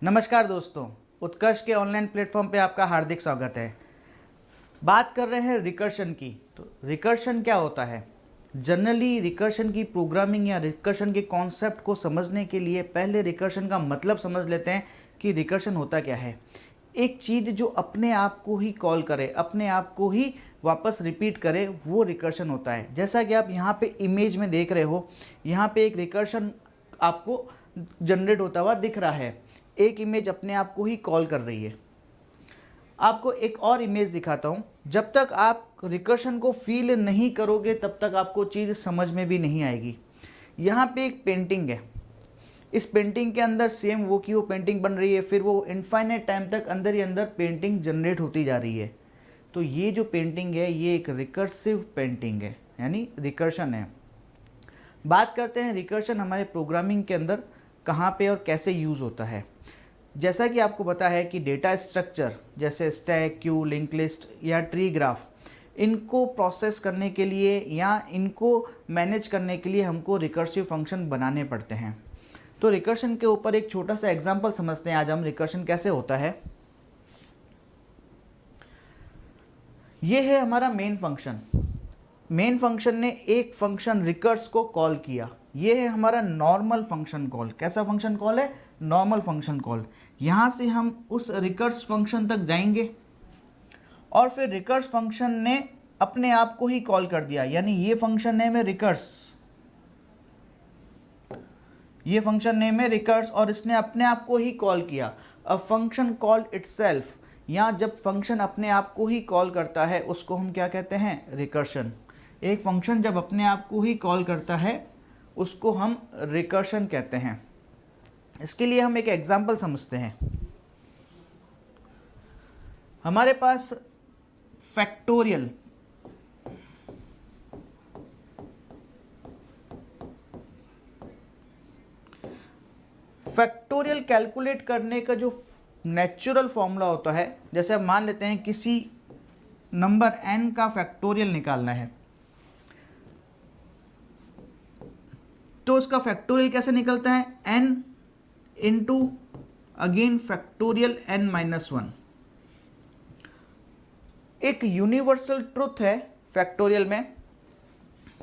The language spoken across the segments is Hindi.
नमस्कार दोस्तों, उत्कर्ष के ऑनलाइन प्लेटफॉर्म पे आपका हार्दिक स्वागत है। बात कर रहे हैं रिकर्शन की। तो रिकर्शन क्या होता है? जनरली रिकर्शन की प्रोग्रामिंग या रिकर्शन के कॉन्सेप्ट को समझने के लिए पहले रिकर्शन का मतलब समझ लेते हैं कि रिकर्शन होता क्या है। एक चीज़ जो अपने आप को ही कॉल करे, अपने आप को ही वापस रिपीट करे, वो रिकर्शन होता है। जैसा कि आप यहाँ पे इमेज में देख रहे हो, यहाँ पे एक रिकर्शन आपको जनरेट होता हुआ दिख रहा है। एक इमेज अपने आप को ही कॉल कर रही है। आपको एक और इमेज दिखाता हूँ। जब तक आप रिकर्शन को फील नहीं करोगे तब तक आपको चीज़ समझ में भी नहीं आएगी। यहाँ पे एक पेंटिंग है। इस पेंटिंग के अंदर सेम वो की वो पेंटिंग बन रही है, फिर वो इनफाइनाइट टाइम तक अंदर ही अंदर पेंटिंग जनरेट होती जा रही है। तो ये जो पेंटिंग है ये एक रिकर्सिव पेंटिंग है, यानी रिकर्शन है। बात करते हैं रिकर्शन हमारे प्रोग्रामिंग के अंदर कहाँ पे और कैसे यूज़ होता है। जैसा कि आपको पता है कि डेटा स्ट्रक्चर जैसे स्टैक, क्यू, लिंक लिस्ट या ट्री ग्राफ, इनको प्रोसेस करने के लिए या इनको मैनेज करने के लिए हमको रिकर्सिव फंक्शन बनाने पड़ते हैं। तो रिकर्शन के ऊपर एक छोटा सा एग्जांपल समझते हैं आज हम, रिकर्शन कैसे होता है। ये है हमारा मेन फंक्शन। मेन फंक्शन ने एक फंक्शन रिकर्स को कॉल किया। ये है हमारा नॉर्मल फंक्शन कॉल। कैसा फंक्शन कॉल है? Normal function call. यहाँ से हम उस रिकर्स फंक्शन तक जाएंगे और फिर रिकर्स फंक्शन ने अपने आप को ही कॉल कर दिया, यानी ये फंक्शन नेम है रिकर्स, ये फंक्शन नेम है रिकर्स और इसने अपने आप को ही कॉल किया। अ फंक्शन कॉल इटसेल्फ, या जब फंक्शन अपने आप को ही कॉल करता है उसको हम क्या कहते हैं? रिकर्शन। एक फंक्शन जब अपने आप को ही कॉल करता है उसको हम रिकर्शन कहते हैं। इसके लिए हम एक एग्जांपल समझते हैं। हमारे पास फैक्टोरियल कैलकुलेट करने का जो नेचुरल फॉर्मूला होता है, जैसे हम मान लेते हैं किसी नंबर n का फैक्टोरियल निकालना है, तो उसका फैक्टोरियल कैसे निकलता है? n into again factorial n minus one. एक यूनिवर्सल ट्रुथ है फैक्टोरियल में,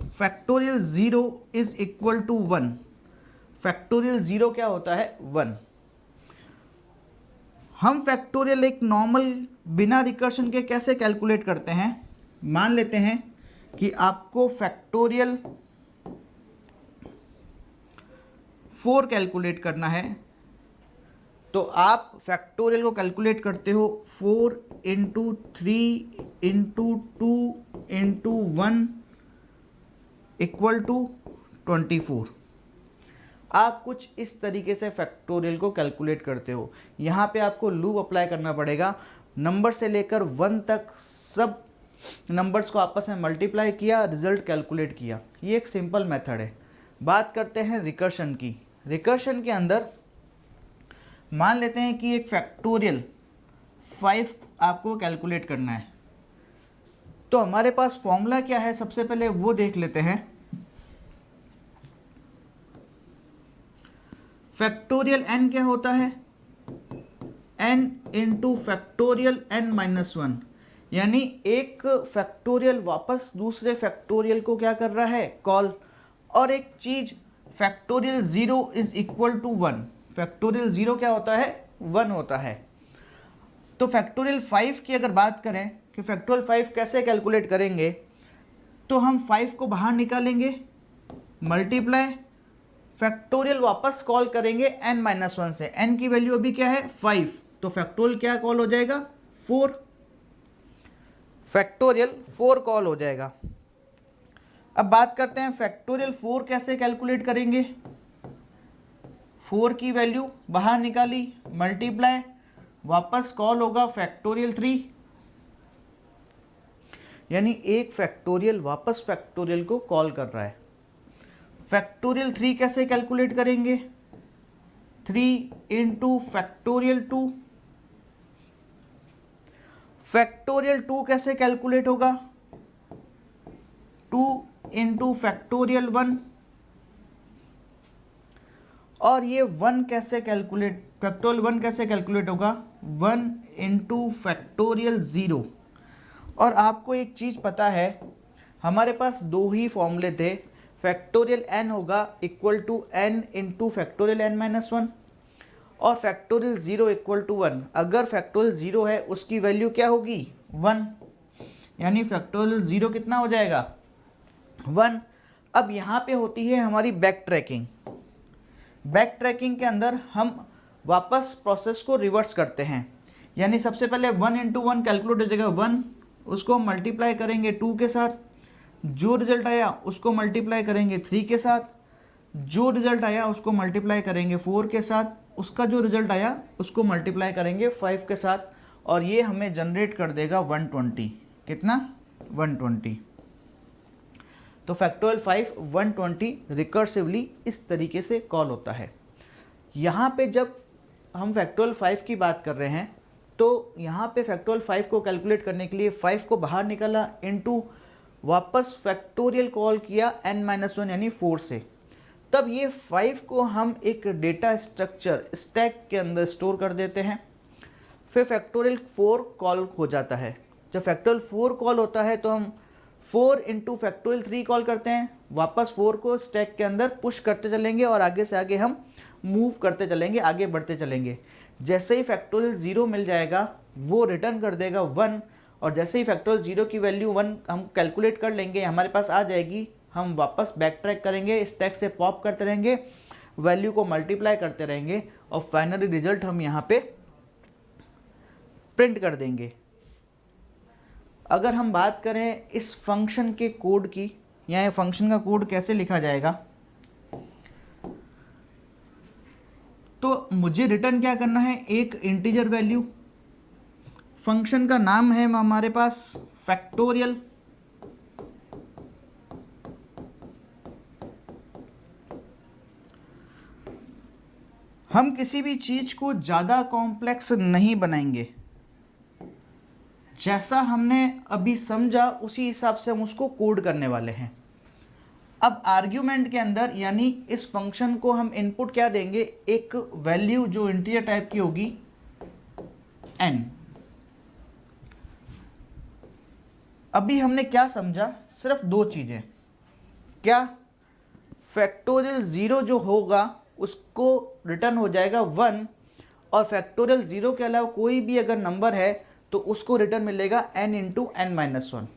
factorial zero is equal to one. Factorial zero क्या होता है? वन। हम फैक्टोरियल एक नॉर्मल बिना रिकर्शन के कैसे कैलकुलेट करते हैं? मान लेते हैं कि आपको फैक्टोरियल 4 कैलकुलेट करना है, तो आप फैक्टोरियल को कैलकुलेट करते हो 4 into 3 into 2 into 1 equal to 24। आप कुछ इस तरीके से फैक्टोरियल को कैलकुलेट करते हो। यहाँ पे आपको लूप अप्लाई करना पड़ेगा। नंबर से लेकर 1 तक सब नंबर्स को आपस में मल्टीप्लाई किया, रिजल्ट कैलकुलेट किया। ये एक सिंपल मेथड है। बात करते हैं रिकर्शन की। रिकर्शन के अंदर मान लेते हैं कि एक फैक्टोरियल 5 आपको कैलकुलेट करना है, तो हमारे पास फॉर्मूला क्या है सबसे पहले वो देख लेते हैं। फैक्टोरियल n क्या होता है? n into factorial n minus one, यानी एक फैक्टोरियल वापस दूसरे फैक्टोरियल को क्या कर रहा है? कॉल। और एक चीज factorial zero is equal to one. Factorial zero क्या होता है? वन होता है। तो फैक्टोरियल 5 की अगर बात करें कि फैक्टोरियल 5 कैसे कैलकुलेट करेंगे, तो हम 5 को बाहर निकालेंगे, मल्टीप्लाई, फैक्टोरियल वापस कॉल करेंगे n माइनस वन से। n की वैल्यू अभी क्या है? 5। तो फैक्टोरियल क्या कॉल हो जाएगा? 4। फैक्टोरियल 4 कॉल हो जाएगा। अब बात करते हैं फैक्टोरियल 4 कैसे कैलकुलेट करेंगे। 4 की वैल्यू बाहर निकाली, मल्टीप्लाई, वापस कॉल होगा फैक्टोरियल 3, यानी एक फैक्टोरियल वापस फैक्टोरियल को कॉल कर रहा है। फैक्टोरियल 3 कैसे कैलकुलेट करेंगे? 3 इंटू फैक्टोरियल 2। फैक्टोरियल 2 कैसे कैलकुलेट होगा? 2 इंटू फैक्टोरियल 1। और ये 1 कैसे कैलकुलेट, फैक्टोरियल 1 कैसे कैलकुलेट होगा, 1 इंटू फैक्टोरियल 0। और आपको एक चीज़ पता है, हमारे पास दो ही फॉर्मूले थे, फैक्टोरियल n होगा equal to n into factorial n minus 1 और फैक्टोरियल 0 इक्वल टू 1। अगर फैक्टोरियल 0 है उसकी वैल्यू क्या होगी, 1, यानी फैक्टोरियल 0 कितना हो जाएगा, 1। अब यहाँ पे होती है हमारी बैक ट्रैकिंग। बैक ट्रैकिंग के अंदर हम वापस प्रोसेस को रिवर्स करते हैं, यानी सबसे पहले 1 इंटू 1 कैलकुलेट हो जाएगा 1, उसको मल्टीप्लाई करेंगे 2 के साथ, जो रिजल्ट आया उसको मल्टीप्लाई करेंगे 3 के साथ, जो रिजल्ट आया उसको मल्टीप्लाई करेंगे 4 के साथ, उसका जो रिजल्ट आया उसको मल्टीप्लाई करेंगे 5 के साथ, और ये हमें जनरेट कर देगा 120। कितना, 120। तो फैक्टोरियल 5 120 रिकर्सिवली इस तरीके से कॉल होता है। यहाँ पे जब हम फैक्टोरियल 5 की बात कर रहे हैं तो यहाँ पे फैक्टोरियल 5 को कैलकुलेट करने के लिए 5 को बाहर निकाला, इनटू वापस फैक्टोरियल कॉल किया n-1 यानी 4 से। तब ये 5 को हम एक डेटा स्ट्रक्चर स्टैक के अंदर स्टोर कर देते हैं। फिर फैक्टोरियल 4 कॉल हो जाता है। जब फैक्टोरियल 4 कॉल होता है तो हम 4 इंटू फैक्टोरियल 3 कॉल करते हैं, वापस 4 को स्टैक के अंदर पुश करते चलेंगे और आगे से आगे हम मूव करते चलेंगे, आगे बढ़ते चलेंगे। जैसे ही फैक्टोरियल 0 मिल जाएगा वो रिटर्न कर देगा 1, और जैसे ही फैक्टोरियल 0 की वैल्यू 1 हम कैलकुलेट कर लेंगे, हमारे पास आ जाएगी, हम वापस बैक ट्रैक करेंगे, स्टैक से पॉप करते रहेंगे, वैल्यू को मल्टीप्लाई करते रहेंगे और फाइनली रिजल्ट हम यहाँ पे प्रिंट कर देंगे। अगर हम बात करें इस फंक्शन के कोड की, या ये फंक्शन का कोड कैसे लिखा जाएगा, तो मुझे रिटर्न क्या करना है, एक इंटीजर वैल्यू। फंक्शन का नाम है हमारे पास फैक्टोरियल। हम किसी भी चीज को ज़्यादा कॉम्प्लेक्स नहीं बनाएंगे, जैसा हमने अभी समझा उसी हिसाब से हम उसको कोड करने वाले हैं। अब आर्ग्यूमेंट के अंदर, यानी इस फंक्शन को हम इनपुट क्या देंगे, एक वैल्यू जो इंटीजर टाइप की होगी n। अभी हमने क्या समझा, सिर्फ दो चीज़ें। क्या, फैक्टोरियल 0 जो होगा उसको रिटर्न हो जाएगा 1, और फैक्टोरियल 0 के अलावा कोई भी अगर नंबर है तो उसको रिटर्न मिलेगा n इंटू n-1।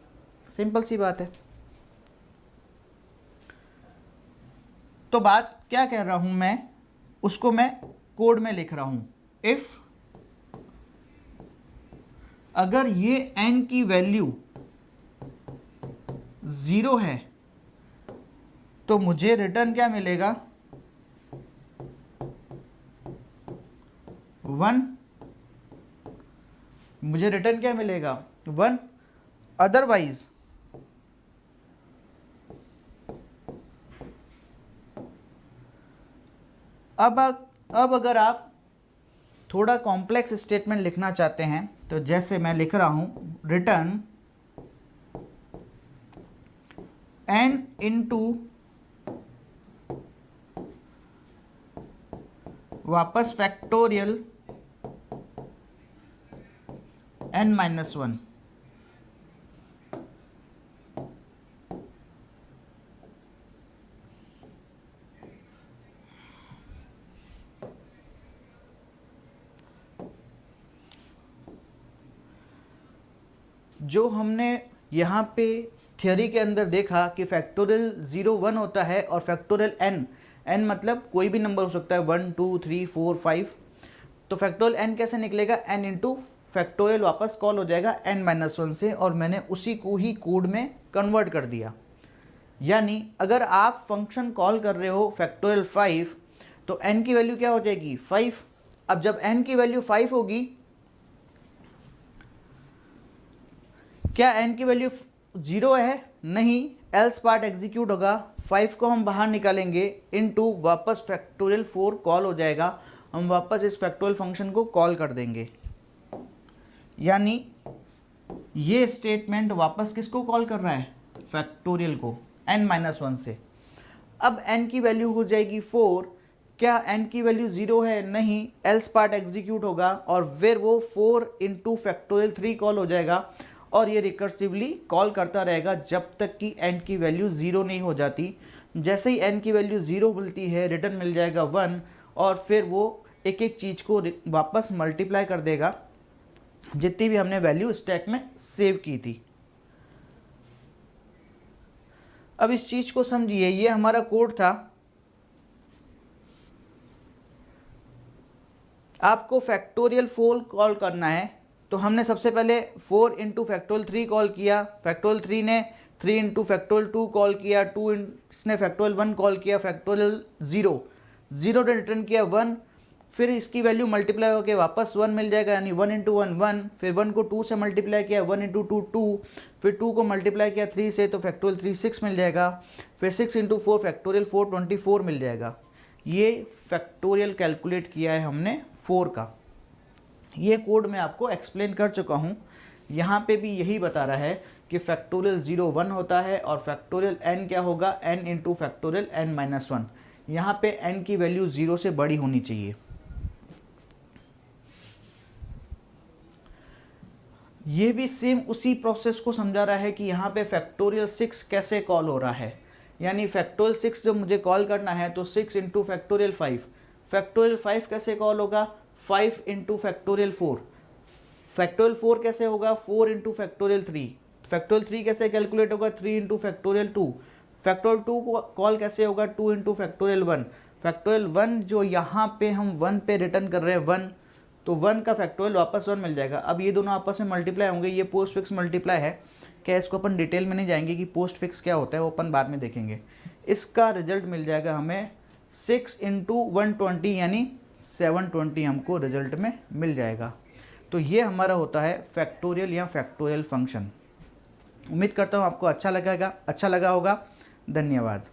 सिंपल सी बात है। तो बात क्या कह रहा हूं मैं, उसको मैं कोड में लिख रहा हूं। इफ अगर ये n की वैल्यू 0 है तो मुझे रिटर्न क्या मिलेगा, 1। मुझे रिटर्न क्या मिलेगा, 1। अदरवाइज अब अगर आप थोड़ा कॉम्प्लेक्स स्टेटमेंट लिखना चाहते हैं तो जैसे मैं लिख रहा हूं, रिटर्न n इंटू वापस फैक्टोरियल n-1। जो हमने यहाँ पे थियोरी के अंदर देखा कि फैक्टोरियल 0 1 होता है और फैक्टोरियल n मतलब कोई भी नंबर हो सकता है, 1 2 3 4 5। तो फैक्टोरियल n कैसे निकलेगा, n इंटू फैक्टोरियल वापस कॉल हो जाएगा n-1 से, और मैंने उसी को ही कोड में कन्वर्ट कर दिया। यानी अगर आप फंक्शन कॉल कर रहे हो फैक्टोरियल 5 तो n की वैल्यू क्या हो जाएगी, 5। अब जब n की वैल्यू 5 होगी, क्या n की वैल्यू 0 है, नहीं, एल्स पार्ट एग्जीक्यूट होगा, 5 को हम बाहर निकालेंगे, इनटू वापस फैक्टोरियल 4 कॉल हो जाएगा, हम वापस इस फैक्टोरियल फंक्शन को कॉल कर देंगे। यानी ये स्टेटमेंट वापस किसको कॉल कर रहा है, फैक्टोरियल को n-1 से। अब n की वैल्यू हो जाएगी 4। क्या n की वैल्यू 0 है? नहीं, एल्स पार्ट एग्जीक्यूट होगा और फिर वो 4 इंटू फैक्टोरियल 3 कॉल हो जाएगा और ये रिकर्सिवली कॉल करता रहेगा जब तक कि n की वैल्यू 0 नहीं हो जाती। जैसे ही n की वैल्यू 0 मिलती है, रिटर्न मिल जाएगा 1 और फिर वो एक एक चीज़ को वापस मल्टीप्लाई कर देगा जितनी भी हमने वैल्यू स्टैक में सेव की थी। अब इस चीज़ को समझिए, ये हमारा कोड था। आपको फैक्टोरियल 4 कॉल करना है तो हमने सबसे पहले 4 इंटू फैक्टोरियल 3 कॉल किया, फैक्टोरियल 3 ने 3 इंटू फैक्टोरियल 2 कॉल किया, 2 इसने फैक्टोरियल 1 कॉल किया, फैक्टोरियल 0 ने रिटर्न किया 1, फिर इसकी वैल्यू मल्टीप्लाई होकर वापस 1 मिल जाएगा, यानी 1 इंटू 1 1, फिर 1 को 2 से मल्टीप्लाई किया, 1 इंटू 2 2, फिर 2 को मल्टीप्लाई किया 3 से तो फैक्टोरियल 3 6 मिल जाएगा, फिर 6 इंटू 4 फैक्टोरियल 4 24 मिल जाएगा। ये फैक्टोरियल कैलकुलेट किया है हमने 4 का। ये कोड मैं आपको एक्सप्लेन कर चुका हूँ। यहाँ पे भी यही बता रहा है कि फैक्टोरियल 0 1 होता है और फैक्टोरियल n क्या होगा, n into factorial n minus 1। यहाँ पे n की वैल्यू 0 से बड़ी होनी चाहिए। ये भी सेम उसी प्रोसेस को समझा रहा है कि यहाँ पे फैक्टोरियल 6 कैसे कॉल हो रहा है, यानी फैक्टोरियल 6 जब मुझे कॉल करना है तो 6 इंटू फैक्टोरियल 5, फैक्टोरियल 5 कैसे कॉल होगा, 5 इंटू फैक्टोरियल 4, फैक्टोरियल 4 कैसे होगा, 4 इंटू फैक्टोरियल 3, फैक्टोरियल 3 कैसे कैलकुलेट होगा, 3 इंटू फैक्टोरियल 2, फैक्टोरियल 2 को कॉल कैसे होगा, 2 इंटू फैक्टोरियल 1, फैक्टोरियल 1 जो यहाँ पे हम 1 पे रिटर्न कर रहे हैं 1, तो 1 का फैक्टोरियल वापस 1 मिल जाएगा। अब ये दोनों आपस में मल्टीप्लाई होंगे, ये पोस्ट फिक्स मल्टीप्लाई है। क्या इसको अपन डिटेल में नहीं जाएंगे कि पोस्ट फिक्स क्या होता है, वो अपन बाद में देखेंगे। इसका रिजल्ट मिल जाएगा हमें 6 इंटू 120 यानी 720 हमको रिजल्ट में मिल जाएगा। तो ये हमारा होता है फैक्टोरियल या फैक्टोरियल फंक्शन। उम्मीद करता हूँ आपको अच्छा लगा होगा। धन्यवाद।